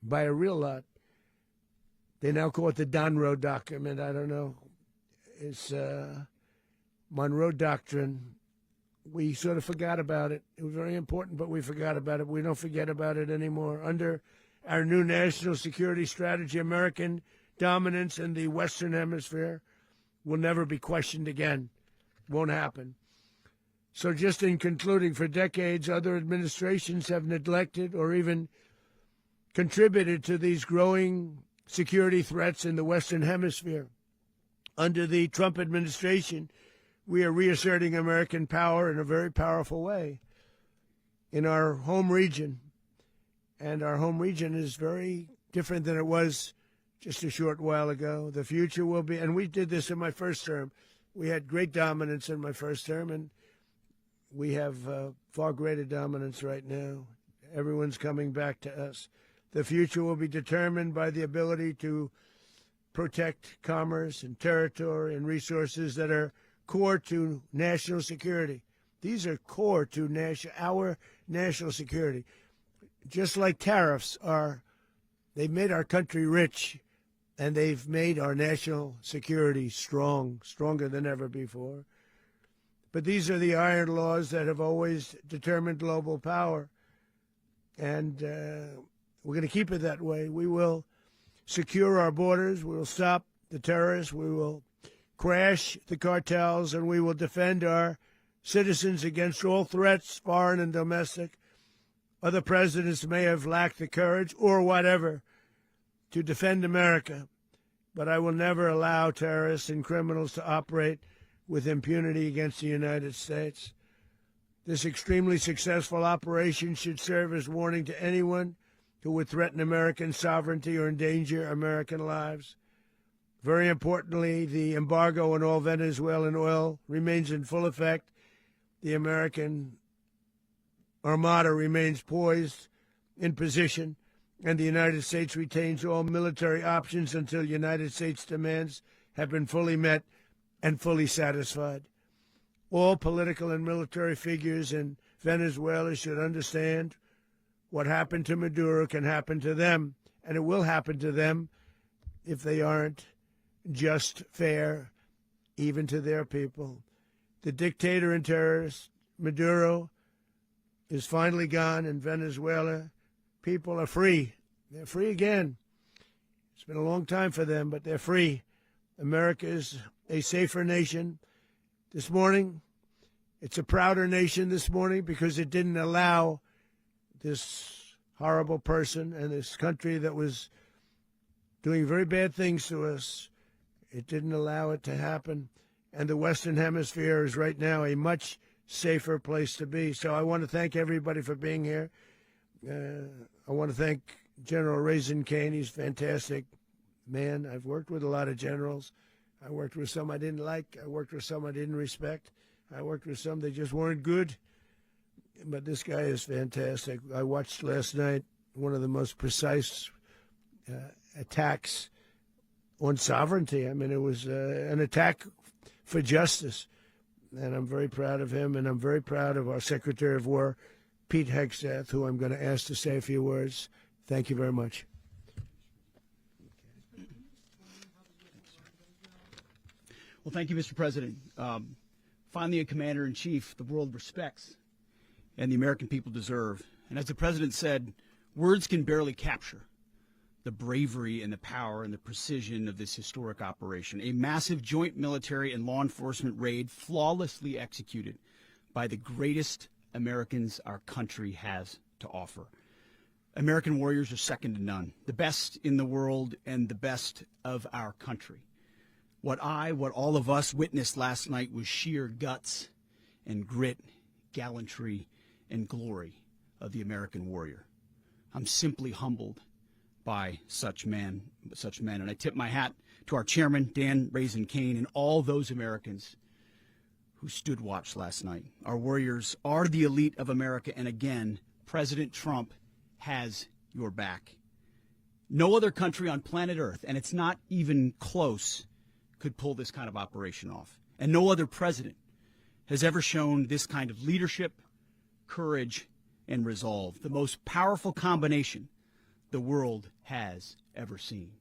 by a real lot. They now call it the Monroe document. I don't know. It's Monroe Doctrine. We sort of forgot about it. It was very important, but we forgot about it. We don't forget about it anymore. Under our new national security strategy, American dominance in the Western Hemisphere will never be questioned again. Won't happen. So just in concluding, for decades, other administrations have neglected or even contributed to these growing security threats in the Western Hemisphere. Under the Trump administration, we are reasserting American power in a very powerful way in our home region. And our home region is very different than it was just a short while ago. The future will be, and we did this in my first term. We had great dominance in my first term, and we have far greater dominance right now. Everyone's coming back to us. The future will be determined by the ability to protect commerce and territory and resources that are core to national security. These are core to our national security. Just like tariffs are, they've made our country rich, and they've made our national security strong, stronger than ever before. But these are the iron laws that have always determined global power, and we're going to keep it that way. We will secure our borders. We will stop the terrorists. We will crash the cartels, and we will defend our citizens against all threats, foreign and domestic. Other presidents may have lacked the courage or whatever to defend America, but I will never allow terrorists and criminals to operate with impunity against the United States. This extremely successful operation should serve as warning to anyone who would threaten American sovereignty or endanger American lives. Very importantly, the embargo on all Venezuelan oil remains in full effect. The American Armada remains poised in position, and the United States retains all military options until United States demands have been fully met and fully satisfied. All political and military figures in Venezuela should understand what happened to Maduro can happen to them, and it will happen to them if they aren't just, fair, even to their people. The dictator and terrorist, Maduro, is finally gone, and Venezuela people are free. They're free again. It's been a long time for them, but they're free. America is a safer nation. This morning, it's a prouder nation this morning because it didn't allow this horrible person and this country that was doing very bad things to us. It didn't allow it to happen. And the Western Hemisphere is right now a much safer place to be. So I want to thank everybody for being here. I want to thank General Reasserting Kane. He's a fantastic man. I've worked with a lot of generals. I worked with some I didn't like. I worked with some I didn't respect. I worked with some that just weren't good. But this guy is fantastic. I watched last night one of the most precise attacks on sovereignty. I mean, it was an attack for justice. And I'm very proud of him, and I'm very proud of our Secretary of War, Pete Hegseth, who I'm going to ask to say a few words. Thank you very much. Well, thank you, Mr. President. Finally, a commander-in-chief the world respects and the American people deserve. And as the President said, words can barely capture the bravery and the power and the precision of this historic operation. A massive joint military and law enforcement raid flawlessly executed by the greatest Americans our country has to offer. American warriors are second to none, the best in the world and the best of our country. What all of us witnessed last night was sheer guts and grit, gallantry, and glory of the American warrior. I'm simply humbled by such men. And I tip my hat to our chairman, Dan Reasserting Kane, and all those Americans who stood watch last night. Our warriors are the elite of America, and again, President Trump has your back. No other country on planet Earth, and it's not even close, could pull this kind of operation off. And no other president has ever shown this kind of leadership, courage, and resolve. The most powerful combination the world has ever seen.